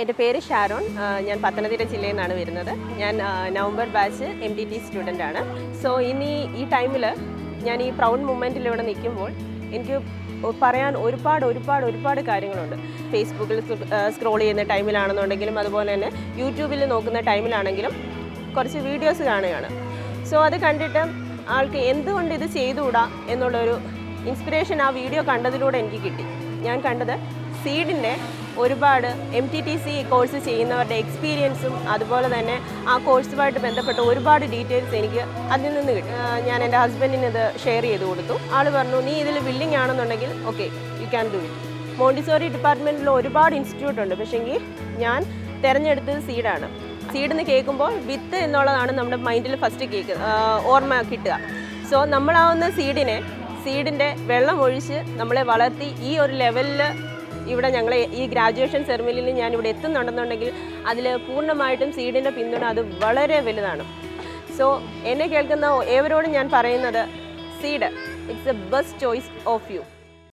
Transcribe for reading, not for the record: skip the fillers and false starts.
എൻ്റെ പേര് ഷാരോൺ. ഞാൻ പത്തനംതിട്ട ജില്ലയിൽ നിന്നാണ് വരുന്നത്. ഞാൻ നവംബർ ബാച്ച് MTT സ്റ്റുഡൻ്റ് ആണ്. സോ ഇനി ഈ ടൈമിൽ ഞാൻ ഈ പ്രൗഡ് മൊമെൻറ്റിൽ ഇവിടെ നിൽക്കുമ്പോൾ എനിക്ക് പറയാൻ ഒരുപാട് കാര്യങ്ങളുണ്ട്. ഫേസ്ബുക്കിൽ സ്ക്രോൾ ചെയ്യുന്ന ടൈമിലാണെന്നുണ്ടെങ്കിലും അതുപോലെ തന്നെ യൂട്യൂബിൽ നോക്കുന്ന ടൈമിലാണെങ്കിലും കുറച്ച് വീഡിയോസ് കാണുകയാണ്. സോ അത് കണ്ടിട്ട് ആൾക്ക് എന്തുകൊണ്ട് ഇത് ചെയ്തുകൂടാ എന്നുള്ളൊരു ഇൻസ്പിറേഷൻ ആ വീഡിയോ കണ്ടതിലൂടെ എനിക്ക് കിട്ടി. ഞാൻ കണ്ടത് സീഡിൻ്റെ ഒരുപാട് MTTC കോഴ്സ് ചെയ്യുന്നവരുടെ എക്സ്പീരിയൻസും അതുപോലെ തന്നെ ആ കോഴ്സുമായിട്ട് ബന്ധപ്പെട്ട ഒരുപാട് ഡീറ്റെയിൽസ് എനിക്ക് അതിൽ നിന്ന് കിട്ടി. ഞാൻ എൻ്റെ ഹസ്ബൻഡിന് ഇത് ഷെയർ ചെയ്ത് കൊടുത്തു. ആൾ പറഞ്ഞു, നീ ഇതിൽ വില്ലിങ് ആണെന്നുണ്ടെങ്കിൽ okay, you can do it. Montessori ഡിപ്പാർട്ട്മെൻറ്റിൽ ഒരുപാട് ഇൻസ്റ്റിറ്റ്യൂട്ട് ഉണ്ട്, പക്ഷേങ്കിൽ ഞാൻ തിരഞ്ഞെടുത്തത് സീഡാണ്. സീഡെന്ന് കേൾക്കുമ്പോൾ വിത്ത് എന്നുള്ളതാണ് നമ്മുടെ മൈൻഡിൽ ഫസ്റ്റ് ഓർമ്മ കിട്ടുക. സോ നമ്മളാവുന്ന സീഡിൻ്റെ വെള്ളം ഒഴിച്ച് നമ്മളെ വളർത്തി ഈ ഒരു ലെവലിൽ ഇവിടെ ഞങ്ങളെ ഈ ഗ്രാജുവേഷൻ സെറിമണിയിൽ ഞാൻ ഇവിടെ എത്തുന്നുണ്ടെന്നുണ്ടെങ്കിൽ അതിൽ പൂർണ്ണമായിട്ടും സീഡിൻ്റെ പിന്തുണ അത് വളരെ വലുതാണ്. സോ എന്നെ കേൾക്കുന്ന ഏവരോടും ഞാൻ പറയുന്നത്, seed it's a best choice of U.